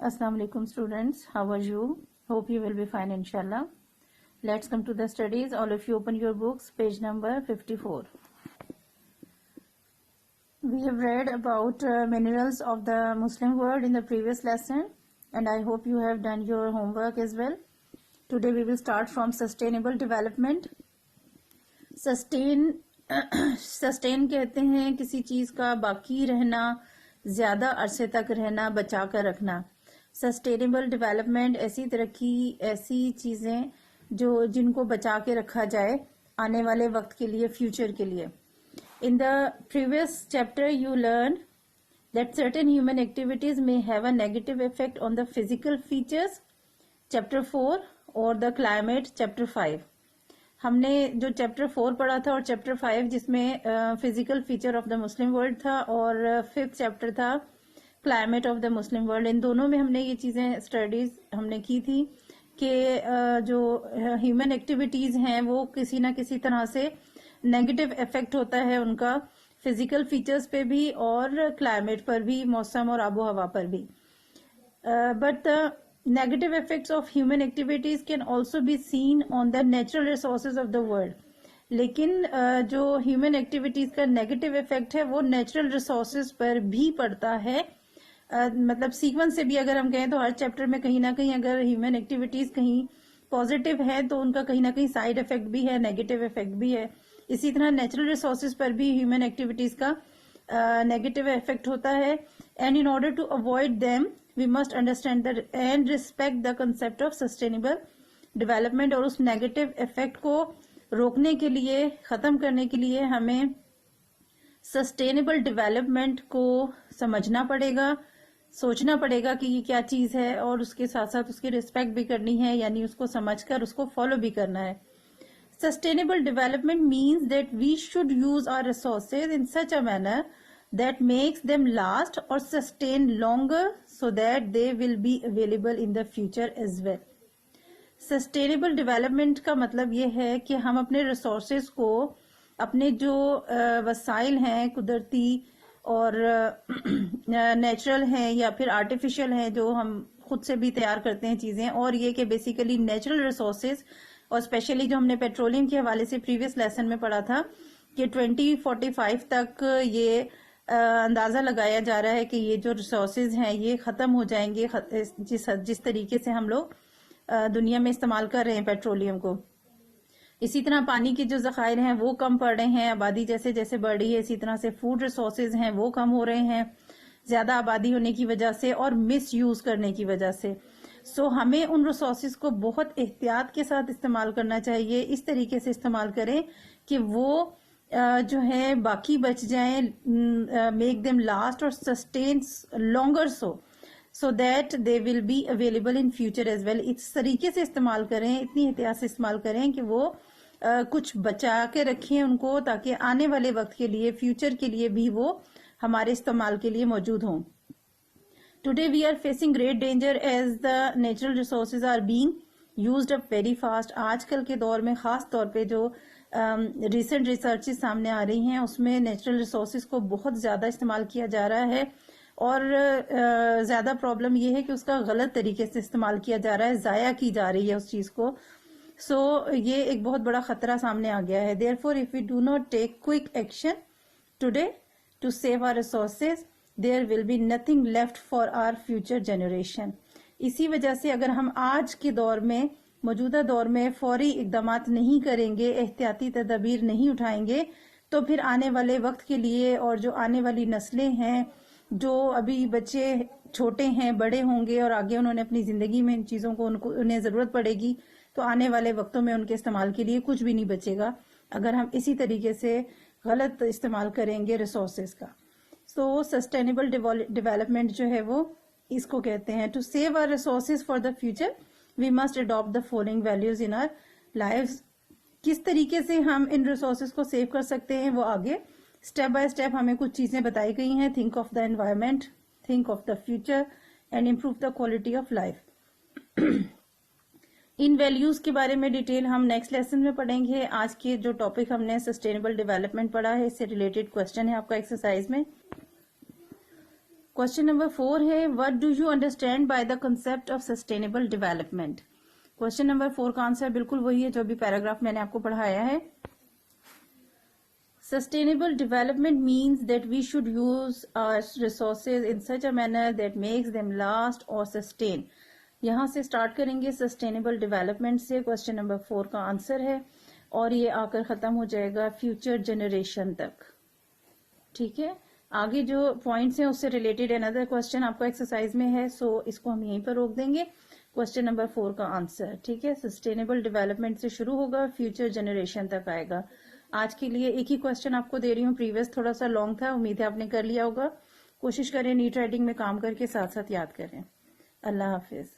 Assalamu alaikum students, how are you? Hope you will be fine inshallah. Let's come to the studies. All of you open your books, page number 54. We have read about minerals of the Muslim world in the previous lesson, and I hope you have done your homework as well. Today we will start from sustainable development. Sustain कहते हैं किसी चीज का बाकी रहना, ज्यादा अरसे तक रहना, बचा कर रखना. सस्टेनेबल डेवलपमेंट ऐसी तरक्की, ऐसी चीजें जो जिनको बचा के रखा जाए आने वाले वक्त के लिए, फ्यूचर के लिए. In the previous chapter you learn that certain human activities may have a negative effect on the physical features, chapter 4, और द क्लाइमेट, चैप्टर 5. हमने जो चैप्टर 4 पढ़ा था और चैप्टर 5 जिसमें physical feature of the Muslim world था, और 5th chapter था climate of the Muslim world. इन दोनों में हमने ये चीजें स्टडीज हमने की थी कि जो ह्यूमन एक्टिविटीज हैं वो किसी ना किसी तरह से नेगेटिव इफेक्ट होता है उनका फिजिकल फीचर्स पे भी और क्लाइमेट पर भी, मौसम और आबो हवा पर भी. But negative effects of human activities can also be seen on the natural resources of the world. लेकिन जो ह्यूमन एक्टिविटीज का नेगेटिव इफेक्ट है वो नेचुरल रिसोर्सेज पर भी पड़ता है. मतलब सीक्वेंस से भी अगर हम कहें तो हर चैप्टर में कहीं ना कहीं अगर ह्यूमन एक्टिविटीज कहीं पॉजिटिव है तो उनका कहीं ना कहीं साइड इफेक्ट भी है, नेगेटिव इफेक्ट भी है. इसी तरह नेचुरल रिसोर्सेज पर भी ह्यूमन एक्टिविटीज का नेगेटिव इफेक्ट होता है. And in order to avoid them we must understand that and respect the concept of sustainable development. और उस नेगेटिव इफेक्ट को रोकने के लिए, खत्म करने के लिए हमें सस्टेनेबल डेवलपमेंट को समझना पड़ेगा, सोचना पड़ेगा कि ये क्या चीज है, और उसके साथ साथ उसकी रिस्पेक्ट भी करनी है, यानी उसको समझकर उसको फॉलो भी करना है. Sustainable development means that we should use our resources in such a manner that makes them last or sustain longer so that they will be available in the future as well. Sustainable development का मतलब ये है कि हम अपने resources को, अपने जो वसाइल हैं कुदरती और नेचुरल हैं या फिर आर्टिफिशियल हैं जो हम खुद से भी तैयार करते हैं चीजें, और ये कि बेसिकली नेचुरल रिसोर्सेज, और स्पेशली जो हमने पेट्रोलियम के हवाले से प्रीवियस लेसन में पढ़ा था कि 2045 तक ये अंदाजा लगाया जा रहा है कि ये जो रिसोर्सेज हैं ये खत्म हो जाएंगे जिस तरीके से हम लोग दुनिया में इस्तेमाल कर रहे हैं पेट्रोलियम को. इसी तरह पानी के जो जखायर हैं वो कम पड़ रहे हैं, आबादी जैसे जैसे बढ़ रही है इसी तरह से फूड रिसोर्सेज हैं वो कम हो रहे हैं ज्यादा आबादी होने की वजह से और मिस यूज करने की वजह से. सो हमें उन रिसोर्सेज को बहुत एहतियात के साथ इस्तेमाल करना चाहिए. इस तरीके से इस्तेमाल करें कि वो जो है बाकी बच जाएं, मेक देम लास्ट और sustain longer so that they will be available in future as well. इस तरीके से इस्तेमाल करें, इतनी एहतियात से इस्तेमाल करें कि वो कुछ बचा के रखें उनको, ताकि आने वाले वक्त के लिए, फ्यूचर के लिए भी वो हमारे इस्तेमाल के लिए मौजूद हों. Today we are facing great danger as the natural resources are being used up very fast. आजकल के दौर में खास तौर पे जो रिसेंट रिसर्चेस सामने आ रही हैं उसमें नेचुरल रिसोर्सेज को बहुत ज्यादा इस्तेमाल किया जा रहा है, और ज्यादा प्रॉब्लम ये है कि उसका गलत तरीके से इस्तेमाल किया जा रहा है, जाया की जा रही है उस चीज को. सो ये एक बहुत बड़ा खतरा सामने आ गया है. Therefore if we do not take quick action today to save our resources there will be nothing left for our future generation. इसी वजह से अगर हम आज के दौर में, मौजूदा दौर में फौरी इकदामात नहीं करेंगे, एहतियाती तदबीर नहीं उठाएंगे, तो फिर आने वाले वक्त के लिए और जो आने वाली नस्लें हैं, जो अभी बच्चे छोटे हैं, बड़े होंगे और आगे उन्होंने अपनी जिंदगी में इन चीजों को उन्हें जरूरत पड़ेगी, तो आने वाले वक्तों में उनके इस्तेमाल के लिए कुछ भी नहीं बचेगा अगर हम इसी तरीके से गलत इस्तेमाल करेंगे रिसोर्सेज का. सो सस्टेनेबल डेवलपमेंट जो है वो इसको कहते हैं. To save our resources for the future we must adopt the following values in our lives. किस तरीके से हम इन रिसोर्सेज को सेव कर सकते हैं वो आगे स्टेप बाय स्टेप हमें कुछ चीजें बताई गई हैं. Think of the environment, think of the future and improve the quality of life. In values के बारे में डिटेल हम नेक्स्ट लेसन में पढ़ेंगे. आज के जो टॉपिक हमने सस्टेनेबल डेवलपमेंट पढ़ा है इससे रिलेटेड क्वेश्चन है आपका एक्सरसाइज में. क्वेश्चन नंबर 4 है what do you understand by the concept of sustainable development. Question number 4 का आंसर बिल्कुल वही है जो अभी पैराग्राफ मैंने आपको पढ़ाया है। Sustainable development means that we should use our resources in such a manner that makes them last or sustain। यहाँ से स्टार्ट करेंगे सस्टेनेबल डेवलपमेंट से, क्वेश्चन नंबर 4 का आंसर है, और ये आकर खत्म हो जाएगा फ्यूचर जनरेशन तक। ठीक है, आगे जो पॉइंट्स हैं उससे रिलेटेड अनदर क्वेश्चन आपको एक्सरसाइज में है, सो इसको हम यहीं पर रोक देंगे। क्वेश्चन नंबर 4 का आंसर, ठीक है, सस्टेनेबल डेवलपमेंट से शुरू होगा, फ्यूचर जनरेशन तक आएगा। आज के लिए एक ही क्वेश्चन आपको दे रही हूँ, प्रीवियस थोड़ा सा लॉन्ग था, उम्मीद है आपने कर लिया होगा। कोशिश करें नीट राइटिंग में काम करके साथ साथ याद करें। अल्लाह हाफिज।